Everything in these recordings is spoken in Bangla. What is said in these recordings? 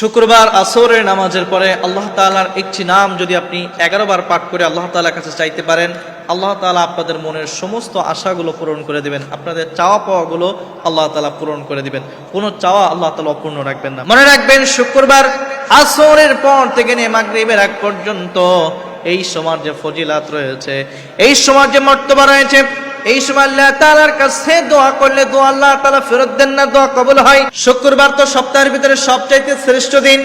শুক্রবার আসরের নামাজের পরে আল্লাহ তাআলার একটি নাম যদি আপনি 11 বার পাঠ করে আল্লাহ তাআলার কাছে চাইতে পারেন, আল্লাহ তাআলা আপনাদের মনের সমস্ত আশাগুলো পূরণ করে দিবেন। আপনাদের চাওয়া পাওয়াগুলো আল্লাহ তাআলা পূরণ করে দিবেন। কোনো চাওয়া আল্লাহ তাআলা অপূর্ণ রাখবেন না। মনে রাখবেন, শুক্রবার আসরের পর থেকে নিয়ে মাগরিবের আগ পর্যন্ত এই সময়ের যে ফজিলাত রয়েছে, এই সময়ের যে মর্তবা রয়েছে, এই সময় আল্লাহ তাআলার কাছে দোয়া করলে দোয়া আল্লাহ তাআলা ফেরত দেন না, দোয়া কবুল হয়। শুক্রবার তো সপ্তাহের ভিতরে সবচাইতে শ্রেষ্ঠ দিন।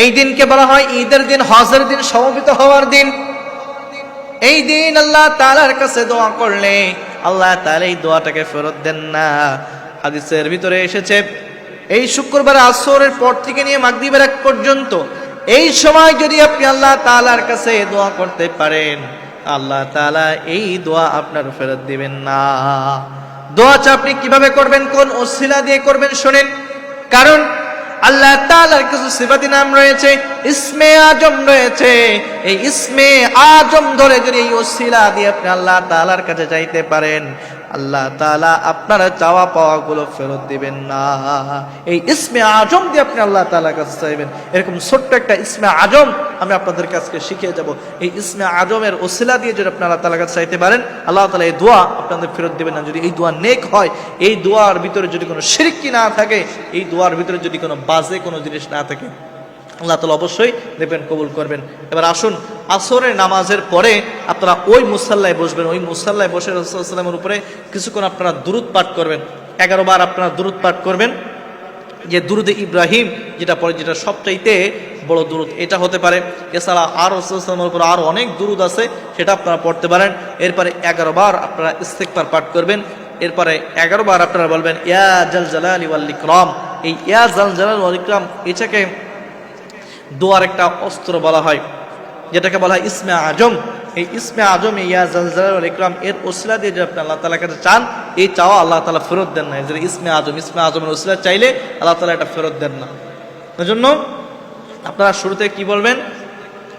এই দিনকে বলা হয় ঈদের দিন, হজের দিন, সমবেত হওয়ার দিন। এই দিন আল্লাহ তাআলার কাছে দোয়া করলে আল্লাহ তাআলা এই দোয়াটাকে ফেরত দেন না। হাদিসের ভিতরে এসেছে, এই শুক্রবার আসরের পর থেকে নিয়ে মাগরিবের আগ পর্যন্ত এই সময় যদি আপনি আল্লাহ তাআলার কাছে দোয়া করতে পারেন, আল্লাহ তাআলা এই দোয়া আপনার ফেরত দিবেন না। দোয়াটা আপনি কিভাবে করবেন, কোন ওসিলা দিয়ে করবেন শুনেন। কারণ আল্লাহ তাআলার কিছু সিফাতি নাম রয়েছে, ইসমে আজম রয়েছে। এই ইসমে আজম ধরে যদি এই ওসিলা দিয়ে আপনি আল্লাহ তাআলার কাছে চাইতে পারেন, আল্লাহ তাআলা আপনার চাওয়া পাওয়া গুলো ফেরত দিবেন না। এই ইসমে আজম দিয়ে আপনি আল্লাহ তাআলার কাছে চাইবেন। এরকম ছোট্ট একটা ইসমে আজম আমি আপনাদের কাছে শিখিয়ে যাব। এই ইসমে আজমের ওসিলা দিয়ে যদি আপনি আল্লাহ তাআলার কাছে চাইতে পারেন, আল্লাহ তাআলা এই দোয়া আপনাদের ফেরত দিবেন না। যদি এই দোয়া নেক হয়, এই দোয়ার ভিতরে যদি কোনো শিরক না থাকে, এই দোয়ার ভিতরে যদি কোনো বাজে কোনো জিনিস না থাকে, আল্লাহ তাআলা অবশ্যই দেখবেন কবুল করবেন। এবার আসুন, আসরের নামাজের পরে আপনারা ওই মুসাল্লায় বসবেন। ওই মুসাল্লায় বসে রাসূলুল্লাহ সাল্লাল্লাহু আলাইহি ওয়াসাল্লামের উপরে কিছুক্ষণ আপনারা দুরূদ পাঠ করবেন। 11 বার আপনারা দুরূদ পাঠ করবেন। যে দুরূদে ইব্রাহিম যেটা পরে, যেটা সবচাইতে বড় দুরূদ, এটা হতে পারে। এছাড়া আর রাসূলুল্লাহ সাল্লাল্লাহু আলাইহি ওয়াসাল্লামের উপর আরো অনেক দুরূদ আছে, সেটা আপনারা পড়তে পারেন। এরপরে 11 বার আপনারা ইস্তিগফার পাঠ করবেন। এরপরে 11 বার আপনারা বলবেন ইয়া জাল জালালি ওয়াল ইকরাম। এই ইয়া জাল জালাল ওয়াল ইকরাম, এটাকে দোয়ার একটা অস্ত্র বলা হয়, যেটাকে বলা হয় ইসমে আজম। এই ইসমে আজম, ইয়া জাল জালাল ওয়াল ইকরাম, এর ওসিলা দিয়ে যদি আপনি আল্লাহ তাআলার কাছে চান, এই চাওয়া আল্লাহ তাআলা ফেরত দেন না। যে ইসমে আজমের ওসিলা চাইলে আল্লাহ তাআলা এটা ফেরত দেন না। এজন্য আপনারা শুরুতে কি বলবেন,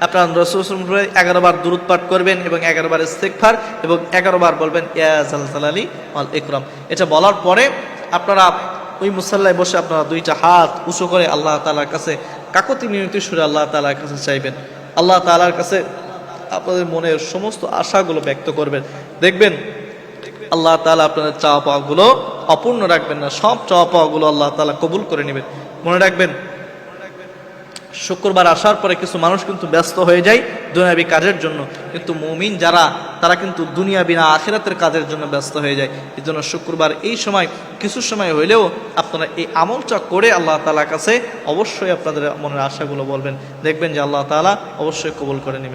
আপনারা রাসূলুল্লাহ 11 বার দুরূদ পাঠ করবেন এবং 11 বার ইস্তিগফার এবং 11 বার বলবেন ইয়া জাল জালালি ওয়াল ইকরাম। এটা বলার পরে আপনারা ওই মুসাল্লায় বসে আপনারা দুইটা হাত উঁচু করে আল্লাহ তাআলার কাছে কাকতি মিনতি সুরে আল্লাহ তাআলার কাছে চাইবেন। আল্লাহ তাআলার কাছে আপনাদের মনের সমস্ত আশাগুলো ব্যক্ত করবেন। দেখবেন আল্লাহ তাআলা আপনাদের চাওয়া পাওয়াগুলো অপূর্ণ রাখবেন না। সব চাওয়া পাওয়াগুলো আল্লাহ তাআলা কবুল করে নেবেন। মনে রাখবেন, শুক্রবার আসার পরে কিছু মানুষ কিন্তু ব্যস্ত হয়ে যায় দুনিয়াবি কাজের জন্য, কিন্তু মুমিন যারা, তারা কিন্তু দুনিয়াবি না আখিরাতের কাজের জন্য ব্যস্ত হয়ে যায়। এই জন্য শুক্রবার এই সময় কিছু সময় হইলেও আপনারা এই আমলটা করে আল্লাহ তাআলার কাছে অবশ্যই আপনাদের মনের আশাগুলো বলবেন। দেখবেন যে আল্লাহ তাআলা অবশ্যই কবুল করে নেবেন।